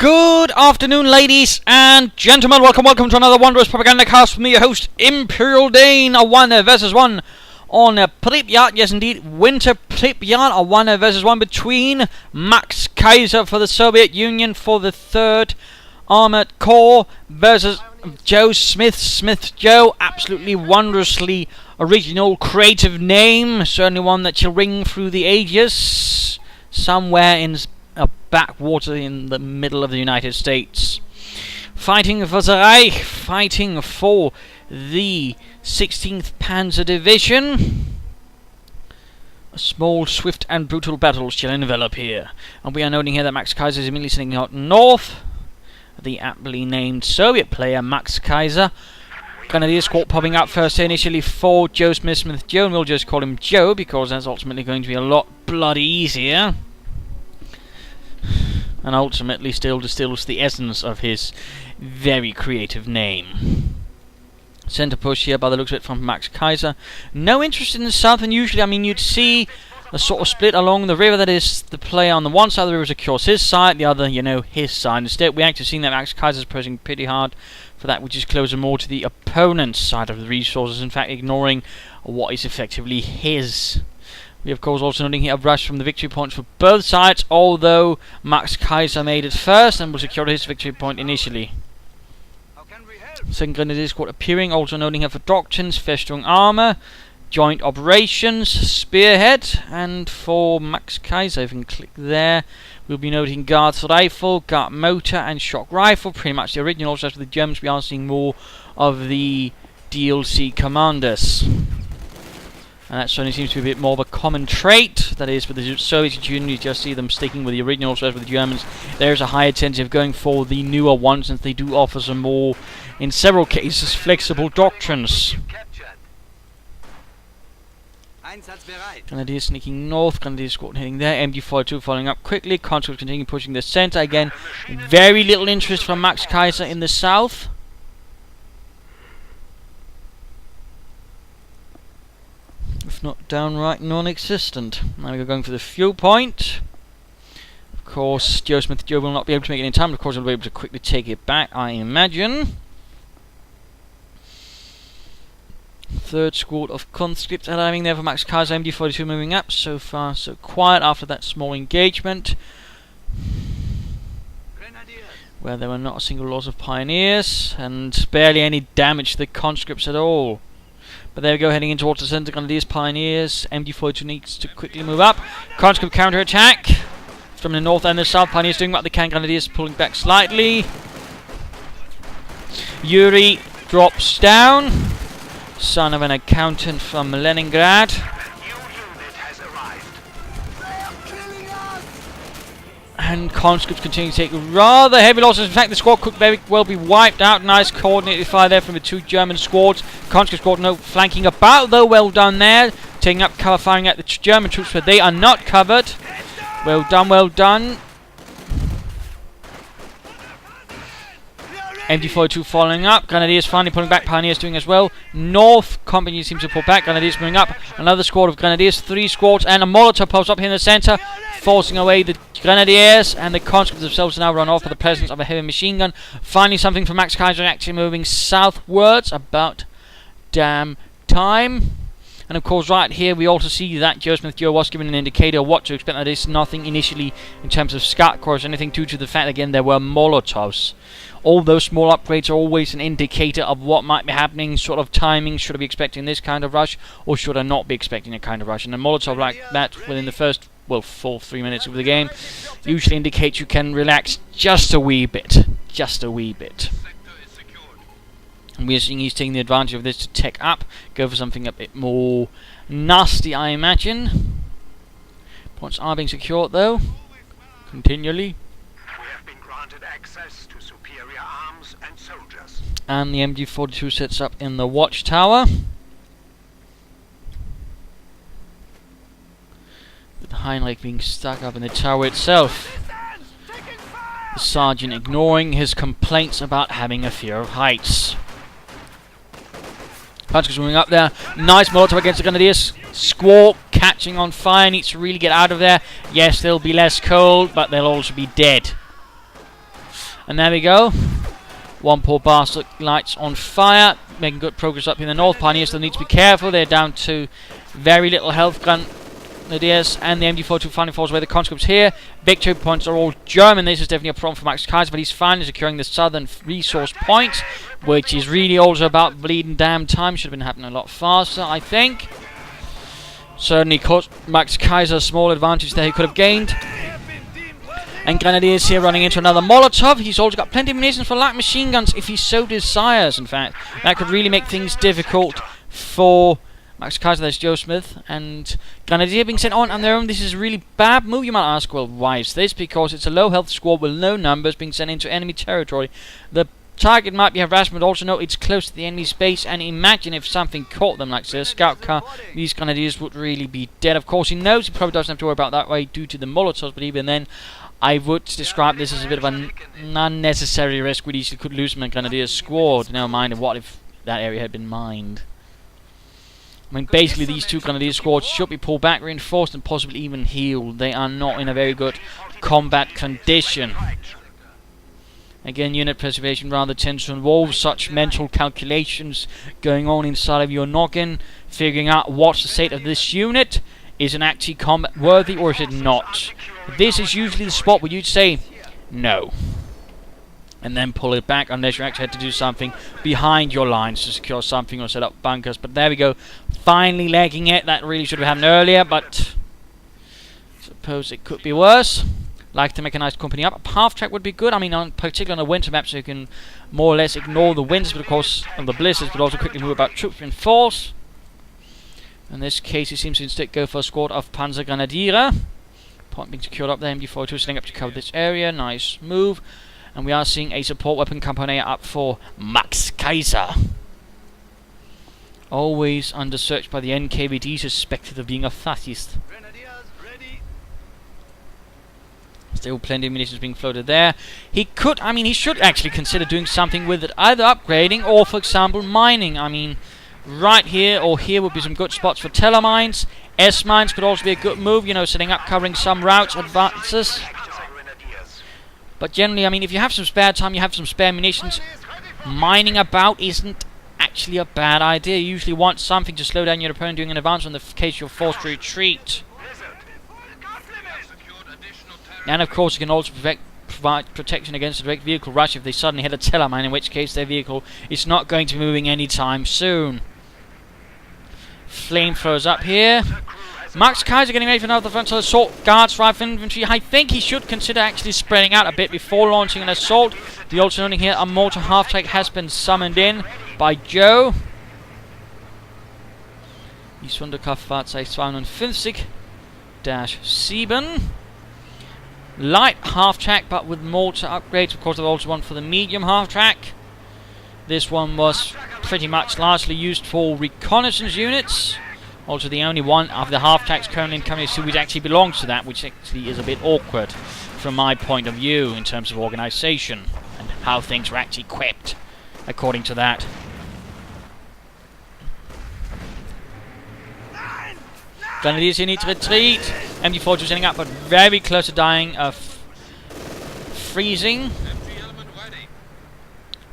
Good afternoon, ladies and gentlemen. Welcome to another wondrous Propagandacast with me, your host, Imperial Dane. A 1 versus 1 on Pripyat. Yes, indeed, Winter Pripyat. A 1 versus 1 between maxkeiser for the Soviet Union for the 3rd Armored Corps versus joesmith. Smith Joe. Absolutely wondrously original, creative name. Certainly one that shall ring through the ages. Somewhere in a backwater in the middle of the United States. Fighting for the Reich, fighting for the 16th Panzer Division. A small, swift and brutal battle shall envelop here. And we are noting here that maxkeiser is immediately sitting out north. The aptly named Soviet player maxkeiser. Grenadier squad popping up first initially for joesmith Joe, and we'll just call him Joe because that's ultimately going to be a lot bloody easier. And ultimately still distills the essence of his very creative name. Centre push here by the looks of it from maxkeiser. No interest in the south, and usually, I mean, you'd see a sort of split along the river. That is, the player on the one side of the river secures his side, the other, his side. Instead, we actually seen that maxkeiser is pressing pretty hard for that which is closer more to the opponent's side of the resources, in fact ignoring what is effectively his. We of course also noting here a rush from the victory points for both sides, although maxkeiser made it first and will secure his victory point initially. Second Grenadier squad appearing, also noting here for doctrines, Festung armor, joint operations, spearhead, and for maxkeiser, if you can click there, we'll be noting guards rifle, guard motor, and shock rifle, pretty much the originals. As for the Germans, we are seeing more of the DLC commanders. And that certainly seems to be a bit more of a common trait. That is, with the Soviet Union, you just see them sticking with the originals. Whereas with the Germans, there's a higher tendency of going for the newer ones, since they do offer some more, in several cases, flexible doctrines. Grenadier sneaking north, Grenadier squad heading there, MG42 following up quickly, conscripts continue pushing the centre. Again, very little interest from maxkeiser in the south. If not downright non-existent. Now we're going for the fuel point. Of course, joesmith Joe will not be able to make it in time, but of course he'll be able to quickly take it back, I imagine. Third squad of conscripts arriving there for maxkeiser, MD42 moving up. So far, so quiet after that small engagement, where there were not a single loss of pioneers, and barely any damage to the conscripts at all. But there we go, heading in towards the centre. Grenadiers, pioneers. MD42 needs to quickly move up. Conscript counter-attack from the north and the south. Pioneers doing what they can. Grenadiers pulling back slightly. Yuri drops down. Son of an accountant from Leningrad. And conscripts continue to take rather heavy losses. In fact, the squad could very well be wiped out. Nice coordinated fire there from the two German squads. Conscript squad, no flanking about, though. Well done there. Taking up cover, firing at the German troops, but they are not covered. Well done, well done. MD42 following up. Grenadiers finally pulling back. Pioneers doing as well. North company seems to pull back. Grenadiers moving up. Another squad of Grenadiers. 3 squads. And a Molotov pops up here in the centre, forcing away the Grenadiers, and the conscripts themselves now run off for the presence of a heavy machine gun. Finally something from maxkeiser, actually moving southwards. About damn time. And of course right here we also see that joesmith Joe was given an indicator of what to expect. That is nothing initially in terms of scout corps or anything, due to the fact again there were Molotovs. All those small upgrades are always an indicator of what might be happening, sort of timing. Should I be expecting this kind of rush, or should I not be expecting a kind of rush? And a Molotov like that within the first, full 3 minutes of the game usually indicates you can relax just a wee bit. Just a wee bit. And we're seeing he's taking the advantage of this to tech up, go for something a bit more nasty, I imagine. Points are being secured though, continually. Access to superior arms and soldiers. And the MG42 sets up in the watchtower, with Heinrich being stuck up in the tower itself. The sergeant ignoring his complaints about having a fear of heights. Punchers moving up there. Nice Molotov against the Grenadiers. Squawk catching on fire. Needs to really get out of there. Yes, they'll be less cold, but they'll also be dead. And there we go. One poor bastard lights on fire. Making good progress up in the north. Pioneers still need to be careful. They're down to very little health. Grenadiers and the MD42 finally falls away. The conscripts here. Victory points are all German. This is definitely a problem for maxkeiser, but he's finally securing the southern resource point, which is really also about bleeding damn time. Should have been happening a lot faster, I think. Certainly cost maxkeiser a small advantage there he could have gained. And Grenadiers here running into another Molotov. He's also got plenty of munitions for light machine guns if he so desires, in fact. That could really make things difficult for maxkeiser. There's joesmith. And Grenadier being sent on their own. This is a really bad move, you might ask. Well, why is this? Because it's a low health squad with low numbers being sent into enemy territory. The target might be harassment, but also know it's close to the enemy's base, and imagine if something caught them like this scout car, these Grenadiers would really be dead. Of course, he knows he probably doesn't have to worry about that way due to the Molotovs, but even then, I would describe this as a bit of an unnecessary risk. We easily could lose my Grenadier squad. Never mind what if that area had been mined. I mean, basically these two Grenadier squads should be pulled back, reinforced, and possibly even healed. They are not in a very good combat condition. Again, unit preservation rather tends to involve such mental calculations going on inside of your noggin, figuring out what's the state of this unit. Is it actually combat worthy or is it not? This is usually the spot where you'd say no, and then pull it back unless you actually had to do something behind your lines to secure something or set up bunkers. But there we go, finally legging it. That really should have happened earlier, but I suppose it could be worse. Like to mechanized company up. A half track would be good. I mean, particularly on a winter map, so you can more or less ignore the winds, but of course, and the blizzards, but also quickly move about troops in force. In this case, he seems to instead go for a squad of Panzer Grenadiere. Point being secured up there, MD42 setting up to cover this area. Nice move. And we are seeing a support weapon company up for maxkeiser. Always under search by the NKVD, suspected of being a fascist. Still plenty of munitions being floated there. He could, I mean, he should actually consider doing something with it, either upgrading or, for example, mining. I mean, right here or here would be some good spots for telemines. S-mines could also be a good move, you know, setting up, covering some routes, advances. But generally, I mean, if you have some spare time, you have some spare munitions, mining about isn't actually a bad idea. You usually want something to slow down your opponent during an advance in the case you're forced to retreat. And of course, you can also provide protection against a direct vehicle rush if they suddenly hit a telemine, in which case their vehicle is not going to be moving anytime soon. Flamethrowers up here. maxkeiser getting ready for another frontal assault. Guards, rifle infantry. I think he should consider actually spreading out a bit before launching an assault. The also noting here, a mortar half-track has been summoned in by Joe. Die Sonderkraftfahrzeug 250-7. Light half-track, but with mortar upgrades. Of course, there's also one for the medium half-track. This one was pretty much largely used for reconnaissance units. Also, the only one of the half-tracks currently in company which actually belongs to that, which actually is a bit awkward from my point of view in terms of organisation and how things were actually equipped according to that. Grenadiers here need to retreat. MD42 setting up, but very close to dying of freezing.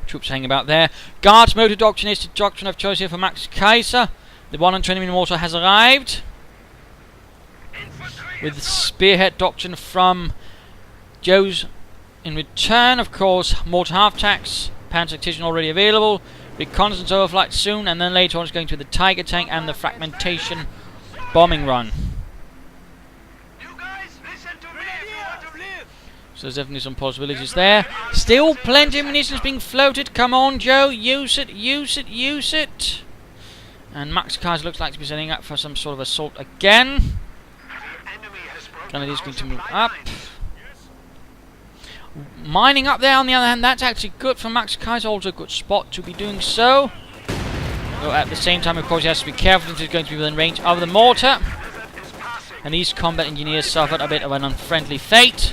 Troops hanging about there. Guards motor doctrine is the doctrine of choice here for maxkeiser. The 120mm mortar has arrived. With the spearhead doctrine from Joe's in return. Of course, mortar half-tracks. Panzer tactician already available. Reconnaissance overflight soon, and then later on is going to be the Tiger tank and the fragmentation bombing run. So there's definitely some possibilities there. Still plenty of munitions being floated. Come on, Joe. Use it, use it, use it. And maxkeiser looks like to be setting up for some sort of assault again. Grenadiers going to move up. Mining up there, on the other hand, that's actually good for maxkeiser. Also a good spot to be doing so. Though at the same time, of course, he has to be careful since he's going to be within range of the mortar. And these combat engineers suffered a bit of an unfriendly fate.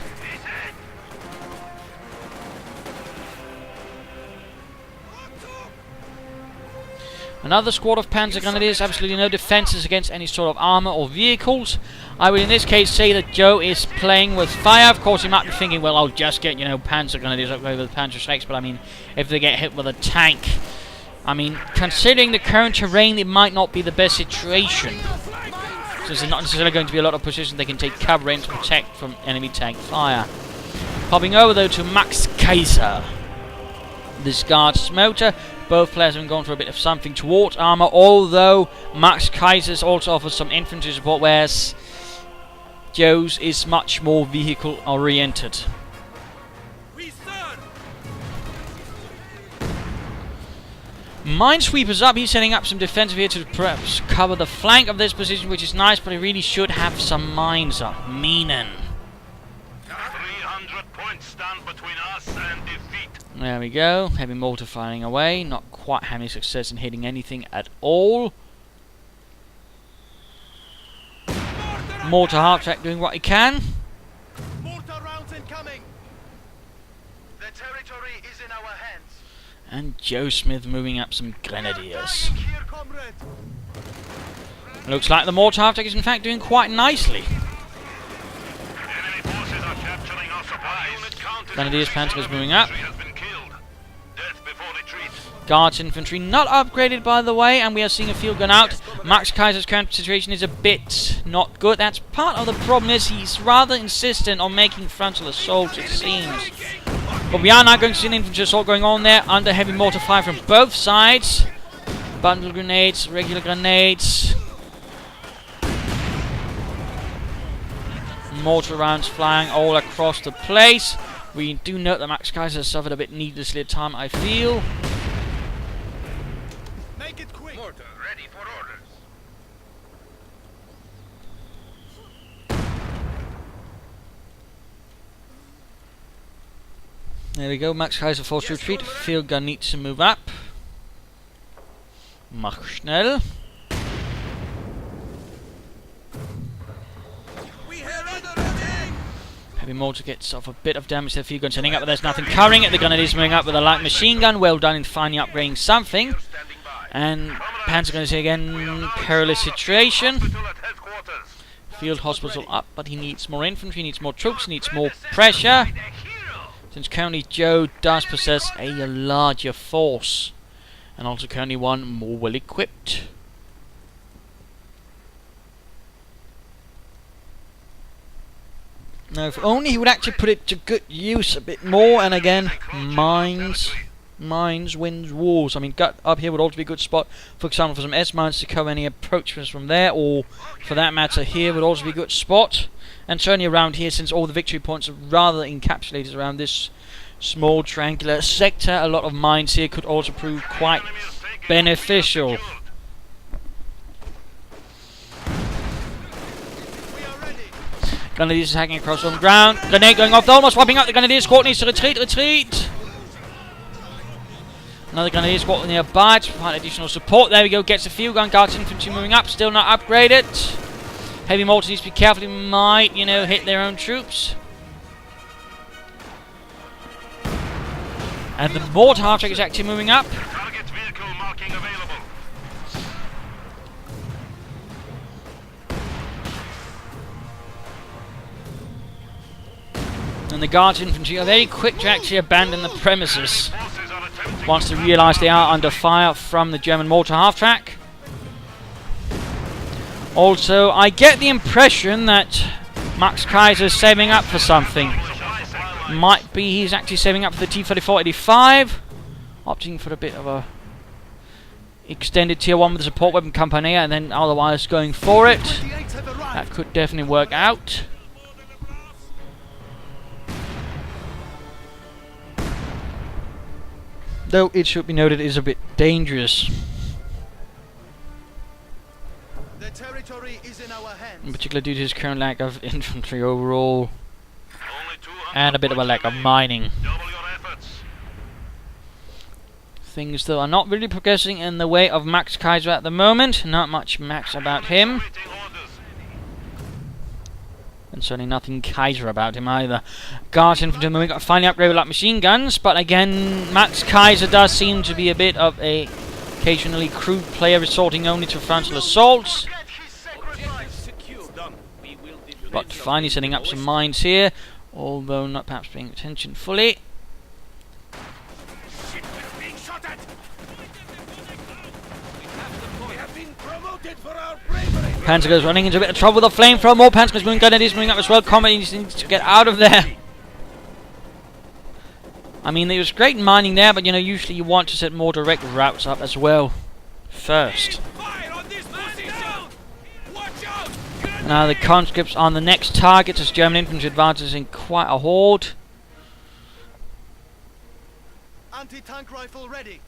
Another squad of Panzer Grenadiers, absolutely no defences against any sort of armour or vehicles. I would in this case say that Joe is playing with fire. Of course, he might be thinking, well, I'll just get, Panzer Grenadiers up over the Panzer Strikes, but I mean, if they get hit with a tank, I mean, considering the current terrain, it might not be the best situation. So there's not necessarily going to be a lot of positions they can take cover in to protect from enemy tank fire. Popping over though to maxkeiser, this guard's motor. Both players have been going for a bit of something towards armor, although maxkeiser also offers some infantry support, whereas Joe's is much more vehicle oriented. Minesweeper's up, he's setting up some defensive here to perhaps cover the flank of this position, which is nice, but he really should have some mines up. Meanin'. 300 points stand between us and defeat. There we go, heavy mortar firing away, not quite having success in hitting anything at all. Mortar half-track doing what he can. Mortar rounds incoming. The territory is in our hands. And joesmith moving up some grenadiers. Looks like the mortar half-track is in fact doing quite nicely. Enemy forces are capturing our supplies. Grenadiers, panzers moving up. Has been killed. Death before retreat. Guards infantry not upgraded, by the way, and we are seeing a field gun out. maxkeiser's current situation is a bit not good. That's part of the problem, is he's rather insistent on making frontal assaults, it seems. But we are now going to see an infantry assault going on there under heavy mortar fire from both sides. Bundle grenades, regular grenades. Mortar rounds flying all across the place. We do note that maxkeiser has suffered a bit needlessly at time, I feel. Make it quick. Mortar ready for orders. There we go, maxkeiser forced retreat. Field gun needs to move up. Mach schnell. Heavy mortar gets off a bit of damage to the field gun sending up, but there's nothing covering it. The grenadiers moving up with a light machine gun. Well done in finally upgrading something. And panzer grenadiers again, perilous situation. Field hospital up, but he needs more infantry, needs more troops, he needs more pressure. Since currently Joe does possess a larger force, and also currently one more well equipped. Now, if only he would actually put it to good use a bit more, and again, mines wins wars. I mean, gut up here would also be a good spot, for example, for some S-mines to cover any approaches from there, or for that matter, here would also be a good spot. And certainly around here, since all the victory points are rather encapsulated around this small triangular sector, a lot of mines here could also prove quite beneficial. Grenadiers hacking across on the ground. Grenade going off, almost wiping out the Grenadier squad. Needs to retreat. Another Grenadier squad nearby to provide additional support. There we go, gets a field gun. Guards infantry moving up, still not upgraded. Heavy mortar needs to be careful, he might, hit their own troops. And the mortar half-track is actually moving up. Target vehicle marking available. And the guards infantry are very quick to actually abandon the premises once they realise they are under fire from the German mortar half-track. Also, I get the impression that maxkeiser is saving up for something. Might be he's actually saving up for the T-34-85, opting for a bit of a extended tier 1 with the support weapon company, and then otherwise going for it. That could definitely work out. Though it should be noted, it is a bit dangerous. The territory is in our hands. In particular due to his current lack of infantry overall, and a bit of a lack of mining. Double your efforts. Things though are not really progressing in the way of maxkeiser at the moment. Not much max about him. And certainly nothing Kaiser about him either. Guards infantry moving up, finally upgraded with light machine guns, but again, maxkeiser does seem to be a bit of a Occasionally crude player resorting only to frontal assaults. Get his sacrifice. But finally setting up some mines here, although not perhaps paying attention fully. Panzer's running into a bit of trouble with the flamethrower. More Panzer's moving, grenadiers moving up as well. Combat needs to get out of there. I mean, it was great mining there, but you know, usually you want to set more direct routes up as well first. Now the conscripts on the next target as German infantry advances in quite a horde. Anti-tank rifle ready.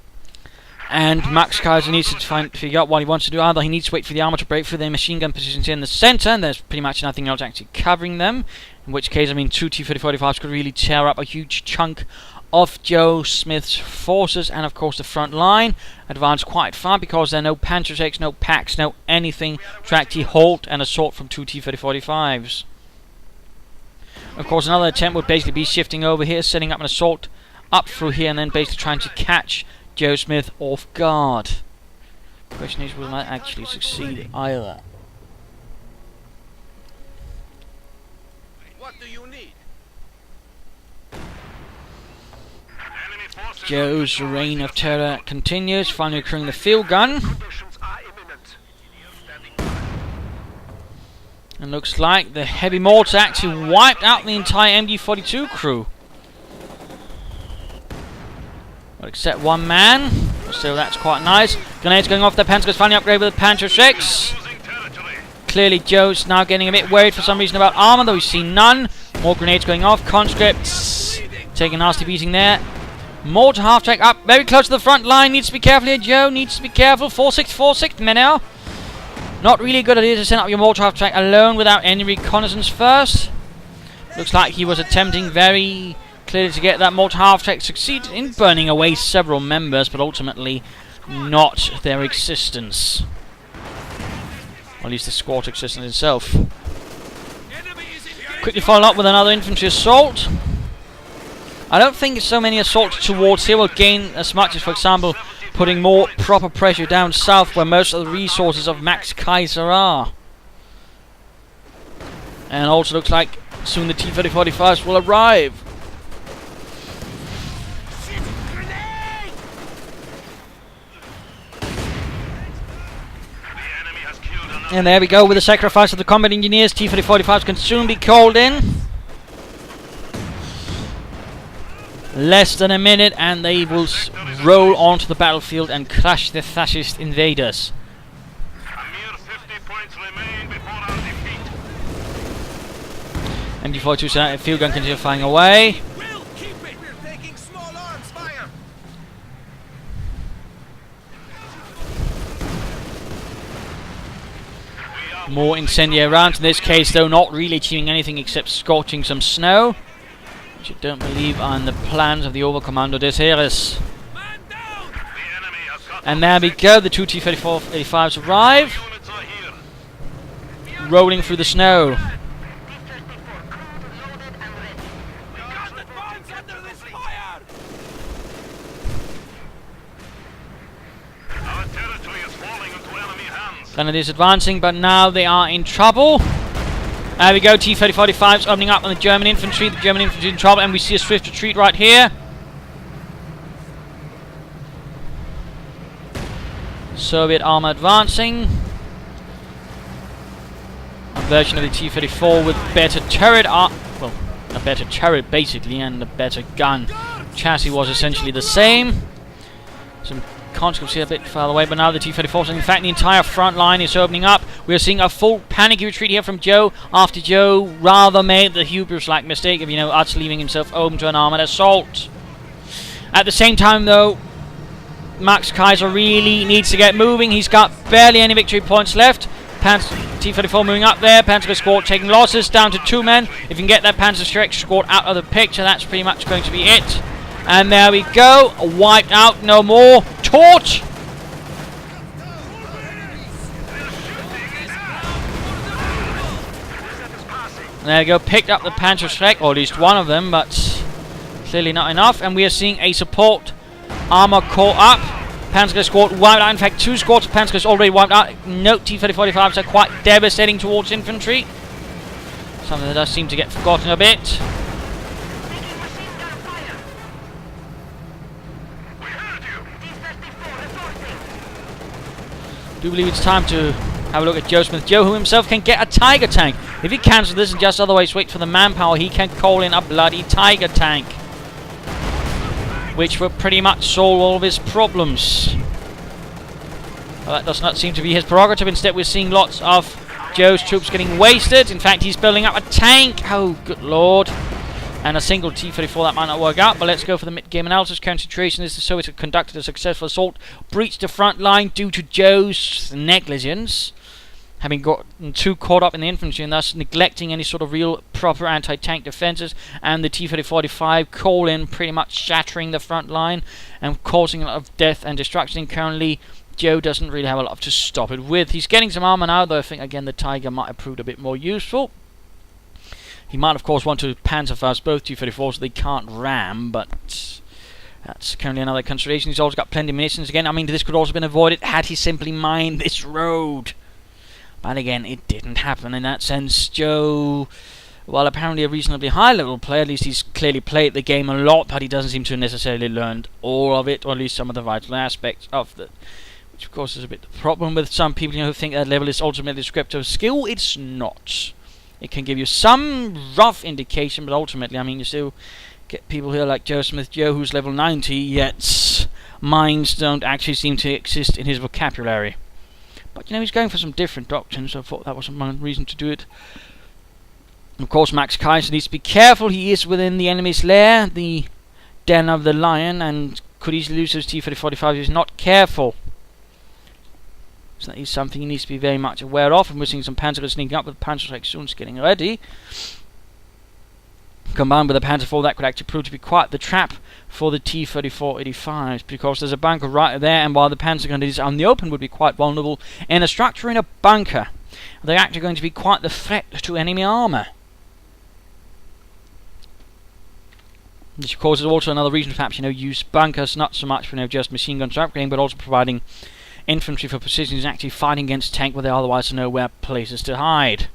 And maxkeiser needs to figure out what he wants to do. Either he needs to wait for the armor to break through their machine gun positions here in the center, and there's pretty much nothing else actually covering them. In which case, I mean, two T-3045s could really tear up a huge chunk of Joe Smith's forces, and of course the front line advanced quite far because there are no Panzerschrecks, no packs, no anything to actually halt an assault from two T-3045s. Of course, another attempt would basically be shifting over here, setting up an assault up through here, and then basically trying to catch Joe Smith off guard. The question is, will that actually succeed either? What do you need? Joe's reign of terror continues, finally occurring the field gun. And looks like the heavy mortar actually wiped out the entire MG42 crew. Well, except one man. So that's quite nice. Grenades going off. The Panzer's finally upgraded with the Panzerschrecks. Clearly Joe's now getting a bit worried for some reason about armor, though we've seen none. More grenades going off. Conscripts taking a nasty beating there. Mortar half-track up, very close to the front line. Needs to be careful here, Joe. Needs to be careful. 4-6 men now. Not really a good idea to send up your mortar half-track alone without any reconnaissance first. Looks like he was attempting very clearly to get that mortar half-track succeed in burning away several members, but ultimately not their existence. Or at least the squad existence itself. Quickly follow up with another infantry assault. I don't think so many assaults towards here will gain as much as, for example, putting more proper pressure down south where most of the resources of maxkeiser are. And also looks like soon the T-3045s will arrive. And there we go with the sacrifice of the combat engineers. T-3045s can soon be called in. Less than a minute and they will roll onto the battlefield and crush the fascist invaders. MG42 field gun continue firing away. More incendiary rounds, in this case though not really achieving anything except scorching some snow, which I don't believe are in the plans of the Oberkommando des Heeres. And there we go, the two T-35s arrive, rolling through the snow. Grenadiers advancing, but now they are in trouble. There we go, T-3045s opening up on the German infantry. The German infantry in trouble, and we see a swift retreat right here. Soviet armor advancing. A version of the T-34 with better turret, well, a better turret basically, and a better gun. Chassis was essentially the same. Some conscripts here a bit further away, but now the T-34s, and in fact the entire front line is opening up. We're seeing a full panicky retreat here from Joe, after Joe rather made the hubris-like mistake of, utterly leaving himself open to an armoured assault. At the same time though, maxkeiser really needs to get moving. He's got barely any victory points left. T-34 moving up there. Panzer squad taking losses, down to 2 men. If you can get that Panzerschreck squad out of the picture, that's pretty much going to be it. And there we go, wiped out, no more. Torch! There we go, picked up the Panzerschreck, or at least one of them, but clearly not enough. And we are seeing a support armor corps up. Panzer squad wiped out. In fact, 2 squads of Panzer already wiped out. No, T-3045s are quite devastating towards infantry. Something that does seem to get forgotten a bit. I do believe it's time to have a look at Joe Smith. Joe, who himself can get a Tiger tank. If he cancels this and just otherwise wait for the manpower, he can call in a bloody Tiger tank, which will pretty much solve all of his problems. Well, that does not seem to be his prerogative. Instead, we're seeing lots of Joe's troops getting wasted. In fact, he's building up a tank. Oh, good lord. And a single T-34, that might not work out, but let's go for the mid-game analysis. Current situation is the Soviets have conducted a successful assault, breached the front line due to Joe's negligence, having gotten too caught up in the infantry and thus neglecting any sort of real proper anti-tank defences, and the T-3045 call in, pretty much shattering the front line and causing a lot of death and destruction. And currently, Joe doesn't really have a lot to stop it with. He's getting some armour now, though I think again the Tiger might have proved a bit more useful. He might, of course, want to panzerfaust both T-34s so they can't ram, but that's currently another consideration. He's also got plenty of munitions again. I mean, this could also have been avoided had he simply mined this road. But again, it didn't happen. In that sense, Joe, while apparently a reasonably high-level player, at least he's clearly played the game a lot, but he doesn't seem to have necessarily learned all of it, or at least some of the vital aspects of it. Which, of course, is a bit the problem with some people, who think that level is ultimately descriptive of skill. It's not. It can give you some rough indication, but ultimately, I mean, you still get people here like Joe Smith Joe, who's level 90, yet mines don't actually seem to exist in his vocabulary. But, he's going for some different doctrines, so I thought that was one reason to do it. And of course, maxkeiser needs to be careful. He is within the enemy's lair, the den of the lion, and could easily lose those T-3045 if he's not careful. So that is something he needs to be very much aware of. And we're seeing some Panzer sneaking up with Panzer strike soon getting ready. Combined with the Panzer IV, that could actually prove to be quite the trap for the T-3485s, because there's a bunker right there, and while the Panzer grenadiers out in the open would be quite vulnerable, in a structure in a bunker, they're actually going to be quite the threat to enemy armour. Which of course is also another reason perhaps, use bunkers, not so much for just machine guns upgrading, but also providing infantry for precision is actually fighting against tank where they otherwise know where places to hide.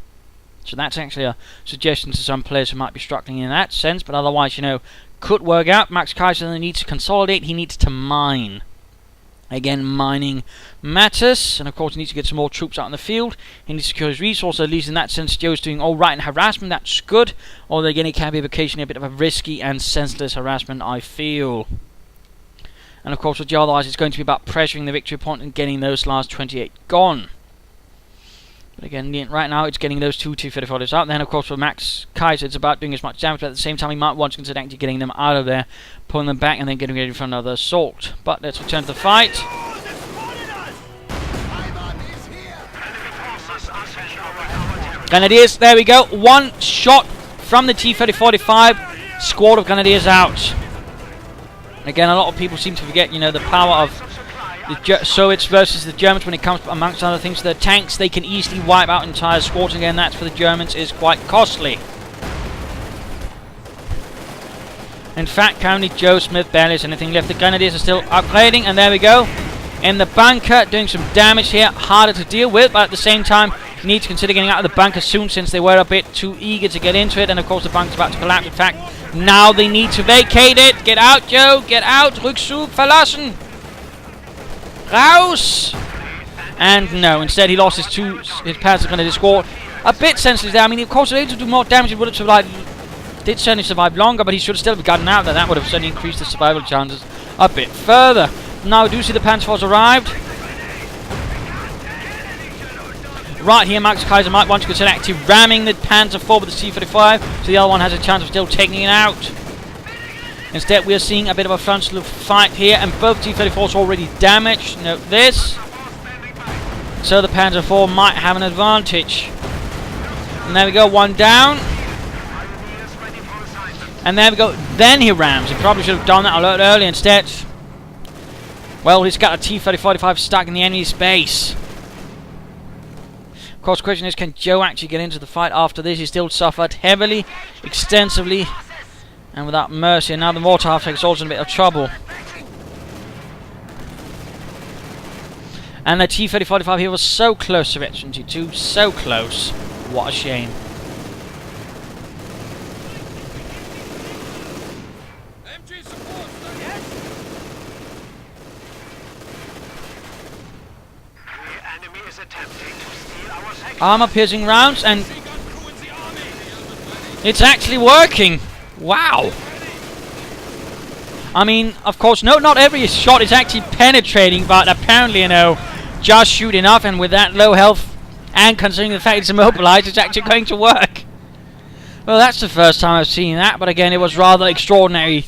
So that's actually a suggestion to some players who might be struggling in that sense, but otherwise, could work out. maxkeiser needs to consolidate, he needs to mine. Again, mining matters, and of course he needs to get some more troops out in the field. He needs to secure his resources, at least in that sense Joe's doing alright in harassment, that's good. Although again, it can be occasionally a bit of a risky and senseless harassment, I feel. And of course, with Joe, otherwise it's going to be about pressuring the victory point and getting those last 28 gone. But again, right now it's getting those 2 T-34s out. Then of course for maxkeiser it's about doing as much damage, but at the same time he might want to consider actually getting them out of there, pulling them back and then getting ready for another assault. But let's return to the fight. Grenadiers, there we go. One shot from the T-3045. Squad of Grenadiers out. Again, a lot of people seem to forget, the power of the Soviets versus the Germans when it comes, amongst other things, the tanks. They can easily wipe out entire squads. Again, that's for the Germans is quite costly. In fact, currently Joe Smith barely has anything left. The Grenadiers are still upgrading, and there we go. In the bunker, doing some damage here. Harder to deal with, but at the same time, you need to consider getting out of the bunker soon, since they were a bit too eager to get into it. And of course, the bunker's about to collapse. In fact, now they need to vacate it. Get out, Joe. Get out. Rückzug verlassen. Raus. And no, instead he lost his Panzer Grenadier squad. A bit senseless there. I mean, of course, if he was able to do more damage, he would have survived. Did certainly survive longer, but he should have still gotten out there. That would have certainly increased the survival chances a bit further. Now, we do see the Panzer Force arrived. Right here, maxkeiser might want to consider actually ramming the Panzer IV with the T-35, so the other one has a chance of still taking it out. Instead, we are seeing a bit of a frontal fight here, and both T-34s are already damaged. Note this. So the Panzer IV might have an advantage. And there we go, one down. And there we go. Then he rams. He probably should have done that a lot earlier instead. Well, he's got a T-3045 stuck in the enemy's base. Of course, the question is, can Joe actually get into the fight after this? He still suffered heavily, extensively, and without mercy. And now the mortar half takes also in a bit of trouble. And the T-3045 here was so close to Veteran 2, so close. What a shame. Armor piercing rounds, and it's actually working. Wow. I mean, of course, no, not every shot is actually penetrating, but apparently, you know, just shoot enough, and with that low health, and considering the fact it's immobilized, it's actually going to work. Well, that's the first time I've seen that, but again, it was rather extraordinary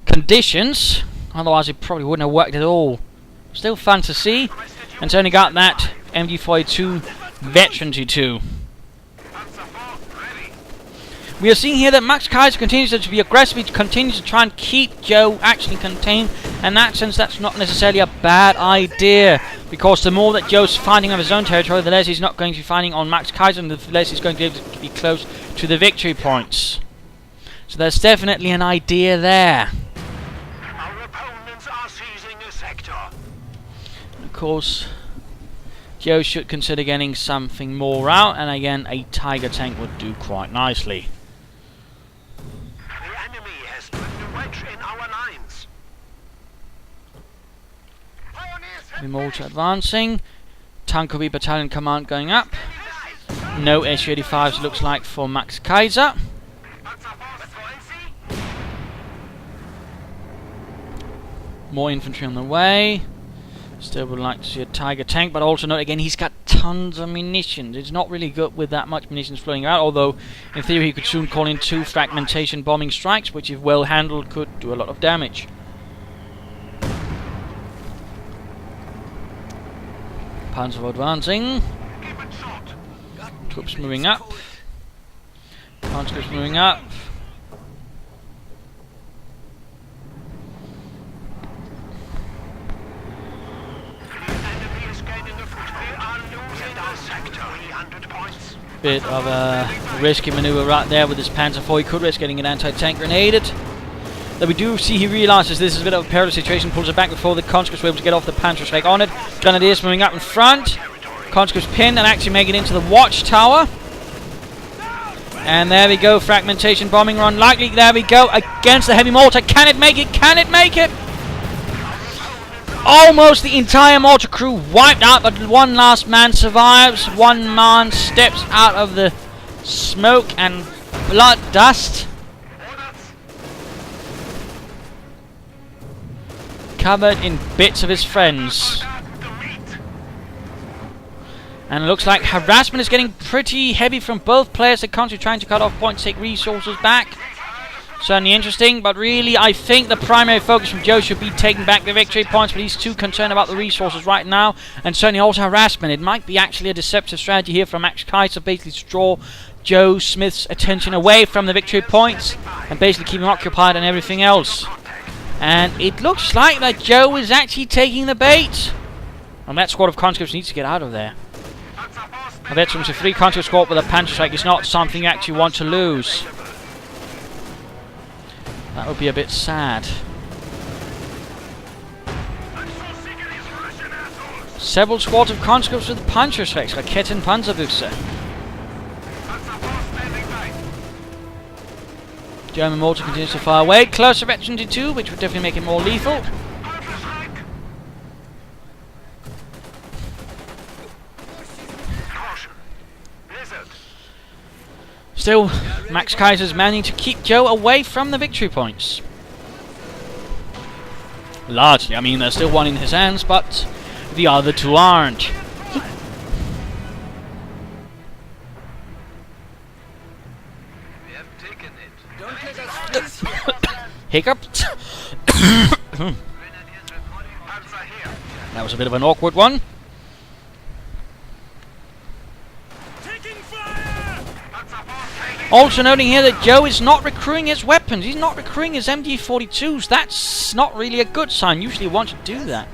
conditions. Otherwise, it probably wouldn't have worked at all. Still fun to see, and it's only got that MG42 Veteran 2. We are seeing here that maxkeiser continues to be aggressive. He continues to try and keep Joe actually contained. And in that sense, that's not necessarily a bad idea. Because the more that Joe's fighting on his own territory, the less he's not going to be fighting on maxkeiser, and the less he's going to be able to be close to the victory points. So there's definitely an idea there. Our opponents are seizing a sector. And of course, Joe should consider getting something more out, and again, a Tiger tank would do quite nicely. The enemy has put a wedge in our lines. Mortar advancing. Tankobi battalion command going up. No SU-85s looks like for maxkeiser. More infantry on the way. Still would like to see a Tiger tank, but also note again he's got tons of munitions. It's not really good with that much munitions flowing out, although in theory he could soon call in 2 fragmentation bombing strikes, which if well handled could do a lot of damage. Panzer advancing. Troops moving up. Panzers moving up. Bit of a risky maneuver right there with his Panzer IV. He could risk getting an anti-tank grenaded. Though we do see he realises this is a bit of a perilous situation, pulls it back before the conscripts were able to get off the Panzerschreck on it. Grenadiers moving up in front. Conscripts pinned and actually make it into the watchtower. And there we go, fragmentation bombing run likely. There we go, against the heavy mortar. Can it make it? Can it make it? Almost the entire mortar crew wiped out, but one last man survives. One man steps out of the smoke and blood dust, covered in bits of his friends. And it looks like harassment is getting pretty heavy from both players. The country trying to cut off points, take resources back. Certainly interesting, but really I think the primary focus from Joe should be taking back the victory points, but he's too concerned about the resources right now, and certainly also harassment. It might be actually a deceptive strategy here from maxkeiser, basically to draw Joe Smith's attention away from the victory points and basically keep him occupied on everything else. And it looks like that Joe is actually taking the bait, and that squad of conscripts needs to get out of there. A veteran with 3 conscripts squad with a Panzerschreck is not something you actually want to lose. That would be a bit sad. Several squads of conscripts with Panzerschrecks, Raketen Panzerbuchse. German mortar continues to fire away. Close to Veteran 2, which would definitely make it more lethal. Still, maxkeiser's managing to keep Joe away from the victory points. Largely, I mean, there's still one in his hands, but the other 2 aren't. Hiccup. That was a bit of an awkward one. Also noting here that Joe is not recruiting his weapons. He's not recruiting his MG42s. That's not really a good sign. Usually you want to do that.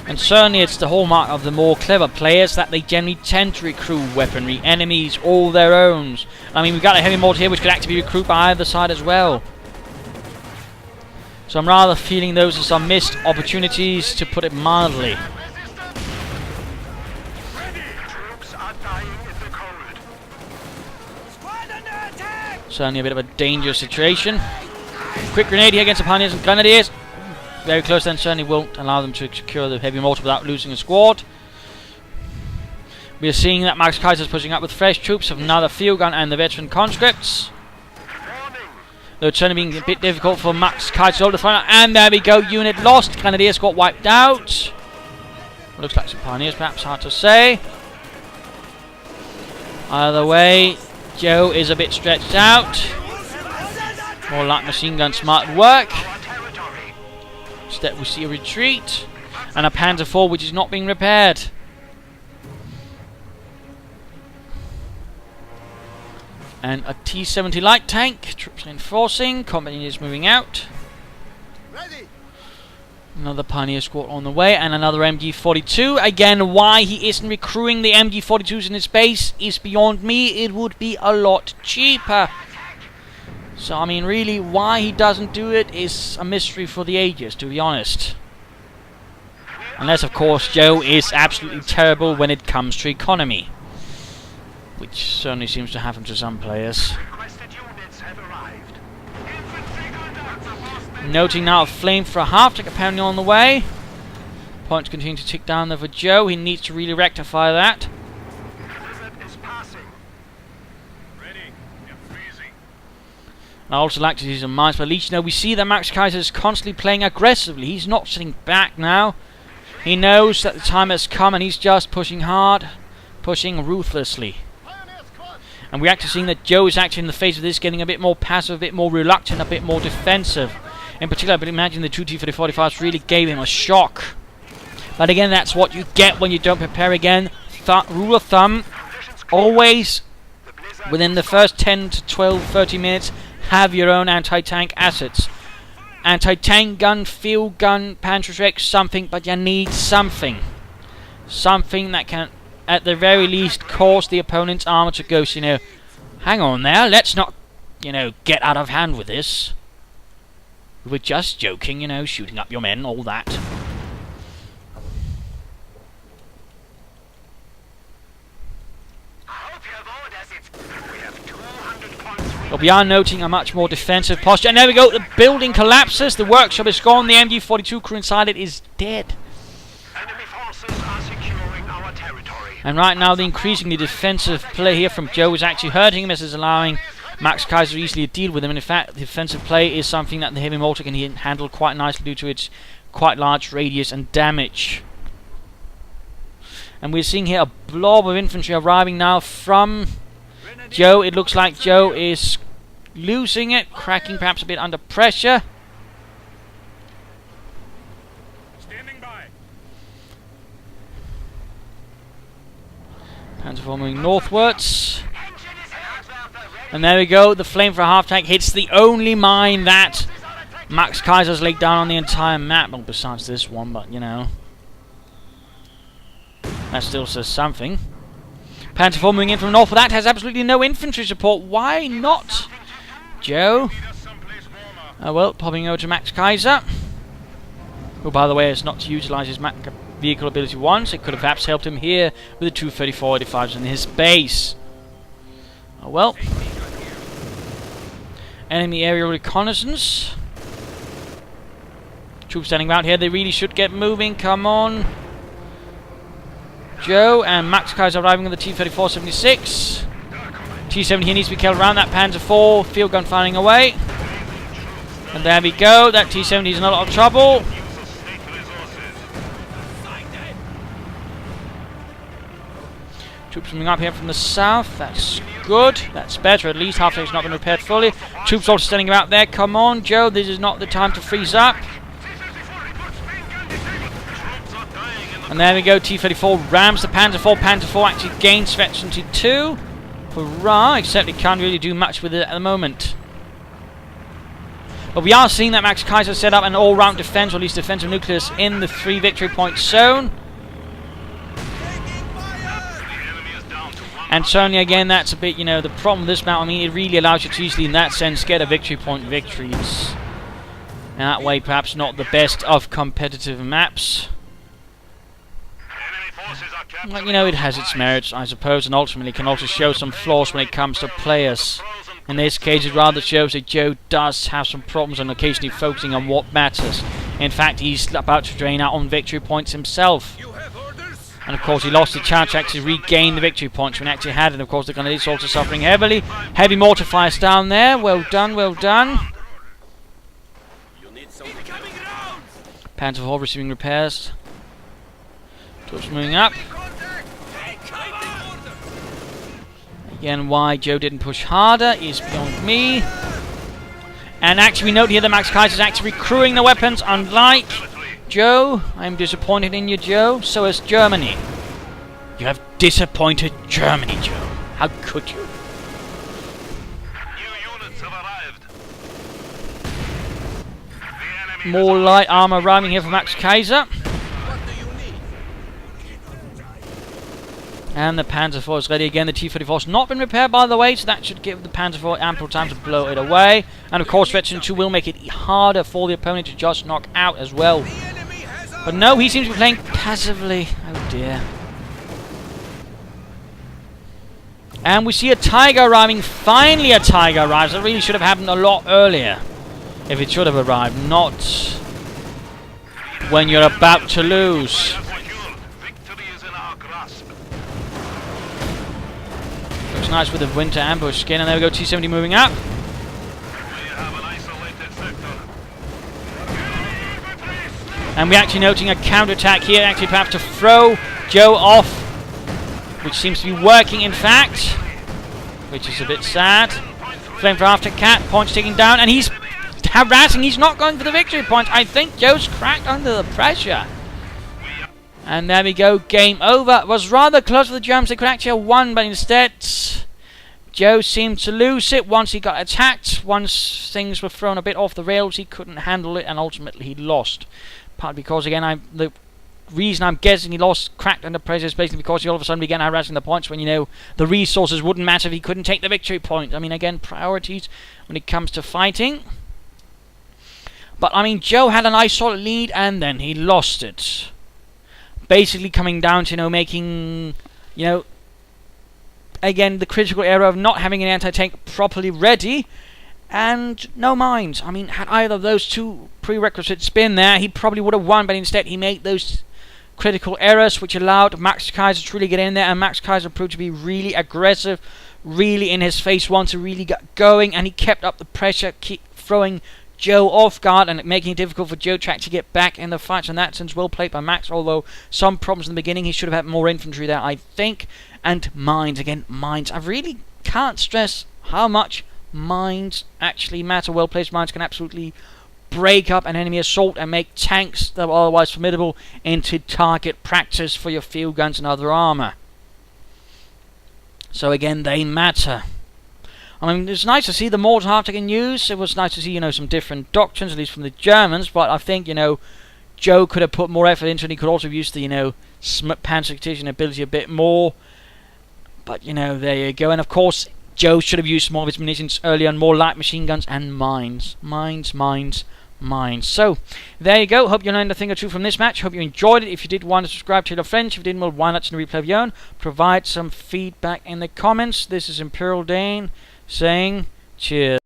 And certainly it's the hallmark of the more clever players that they generally tend to recruit weaponry, enemies, all their own. I mean, we've got a heavy mortar here which could actually be recruited by either side as well. So I'm rather feeling those are some missed opportunities, to put it mildly. Certainly a bit of a dangerous situation. Quick grenade here against the Pioneers and Grenadiers. Very close then, certainly won't allow them to secure the heavy mortar without losing a squad. We are seeing that maxkeiser is pushing up with fresh troops of another field gun and the veteran conscripts. Though it's certainly being a bit difficult for maxkeiser to hold the front. And there we go, unit lost. Grenadiers got wiped out. Looks like some Pioneers, perhaps, hard to say. Either way, Joe is a bit stretched out. More like machine gun smart work. Instead we see a retreat. And a Panzer IV which is not being repaired. And a T-70 light tank. Troops reinforcing. Company is moving out. Ready. Another Pioneer squad on the way. And another MG-42. Again, why he isn't recruiting the MG-42s in his base is beyond me. It would be a lot cheaper. So, I mean, really, why he doesn't do it is a mystery for the ages, to be honest. Unless, of course, Joe is absolutely terrible when it comes to economy. Which certainly seems to happen to some players. Noting now a flame for a half-tank apparently on the way. Points continue to tick down there for Joe. He needs to really rectify that. I also like to use some mines, but at least, you know, we see that maxkeiser is constantly playing aggressively. He's not sitting back now. He knows that the time has come and he's just pushing hard, pushing ruthlessly. And we're actually seeing that Joe is actually in the face of this getting a bit more passive, a bit more reluctant, a bit more defensive. In particular, but imagine the two T-4045s really gave him a shock. But again, that's what you get when you don't prepare again. Rule of thumb, always within the first 10 to 12, 30 minutes, have your own anti-tank assets. Anti-tank gun, field gun, Panzerschreck, something, but you need something. Something that can, at the very least, cause the opponent's armor to go, so, you know, hang on there, let's not, you know, get out of hand with this. We're just joking, you know, shooting up your men, all that. But we are noting a much more defensive posture. And there we go, the building collapses, the workshop is gone, the MG-42 crew inside it is dead. Enemy forces are securing our territory. And right now the increasingly defensive play here from Joe is actually hurting him, as is allowing maxkeiser easily to deal with him. And in fact, the defensive play is something that the heavy mortar can handle quite nicely due to its quite large radius and damage. And we're seeing here a blob of infantry arriving now from Joe. It looks like Joe is losing it, cracking perhaps a bit under pressure. Standing by. Panzer IV moving northwards. And there we go, the flame for a half-tank hits the only mine that maxkeiser's laid down on the entire map. Well, besides this one, but you know, that still says something. Panzer IV moving in from north, but that has absolutely no infantry support. Why not, Joe? Well, popping over to maxkeiser, who, by the way, has not to utilise his vehicle ability once. It could have perhaps helped him here with the two 3485s in his base. Oh well. Enemy aerial reconnaissance. Troops standing around here. They really should get moving. Come on, Joe. And maxkeiser arriving on the T-34-76. T-70 here needs to be killed around that Panzer IV. Field gun firing away. And there we go. That T-70 is in a lot of trouble. Troops coming up here from the south. That's good. That's better. At least half-tank's not been repaired fully. Troops also standing about there. Come on, Joe. This is not the time to freeze up. And there we go. T-34 rams the Panzer IV. Panzer IV actually gains Veterancy 2. Hurrah. Except it can't really do much with it at the moment. But we are seeing that maxkeiser set up an all-round defense, or at least defensive nucleus, in the 3 victory point zone. And certainly, again, that's a bit, you know, the problem with this map. I mean, it really allows you to easily, in that sense, get a victory point victories. And that way, perhaps not the best of competitive maps. But, you know, it has its merits, I suppose, and ultimately can also show some flaws when it comes to players. In this case, it rather shows that Joe does have some problems and occasionally focusing on what matters. In fact, he's about to drain out on victory points himself. And of course, he lost the chance to actually regain the victory points when he actually had it. And of course, the gun is also suffering heavily. Heavy mortar fires down there. Well done, well done. Panzer IV receiving repairs. Troops moving up. Again, why Joe didn't push harder is beyond me. And actually, we note here that maxkeiser is actually recruiting the weapons, unlike Joe. I'm disappointed in you, Joe. So is Germany. You have disappointed Germany, Joe. How could you? New units have arrived. More light armor arriving here for maxkeiser. And the Panzer IV is ready again. The T-34 has not been repaired, by the way, so that should give the Panzer IV ample time to blow it away. And of course, Veteran 2 will make it harder for the opponent to just knock out as well. But no, he seems to be playing passively. Oh dear. And we see a Tiger arriving. Finally a Tiger arrives. That really should have happened a lot earlier. If it should have arrived. Not when you're about to lose. Looks nice with the winter ambush skin. And there we go, T-70 moving up. And we're actually noting a counter-attack here, actually perhaps to throw Joe off, which seems to be working in fact, which is a bit sad. Flame for after Cat, points taking down, and he's harassing, he's not going for the victory point. I think Joe's cracked under the pressure. And there we go, game over. It was rather close for the Germans, they could actually have won, but instead Joe seemed to lose it once he got attacked. Once things were thrown a bit off the rails, he couldn't handle it, and ultimately he lost. Partly because, again, the reason I'm guessing he lost, cracked under pressure, is basically because he all of a sudden began harassing the points when, you know, the resources wouldn't matter if he couldn't take the victory point. I mean, again, priorities when it comes to fighting. But, I mean, Joe had a nice solid lead, and then he lost it. Basically coming down to, you know, making, you know, again, the critical error of not having an anti-tank properly ready. And no mines. I mean, had either of those two prerequisites been there, he probably would have won, but instead he made those critical errors, which allowed maxkeiser to really get in there, and maxkeiser proved to be really aggressive, really in his face once he really got going, and he kept up the pressure, keep throwing Joe off guard and making it difficult for Joe to actually get back in the fight. In that sense, well played by Max, although some problems in the beginning. He should have had more infantry there, I think. And mines, again, mines. I really can't stress how much mines actually matter. Well placed mines can absolutely break up an enemy assault and make tanks that are otherwise formidable into target practice for your field guns and other armor. So again, they matter. I mean, it's nice to see the mortar half in use. It was nice to see, you know, some different doctrines, at least from the Germans, but I think, you know, Joe could have put more effort into it. He could also have used the, you know, panzer ability a bit more. But, you know, there you go. And of course, Joe should have used more of his munitions earlier on, more light machine guns and mines. Mines. So, there you go. Hope you learned a thing or two from this match. Hope you enjoyed it. If you did, want to subscribe, tell your friends. If you didn't, well, why not in the replay of your own? Provide some feedback in the comments. This is Imperial Dane saying cheers.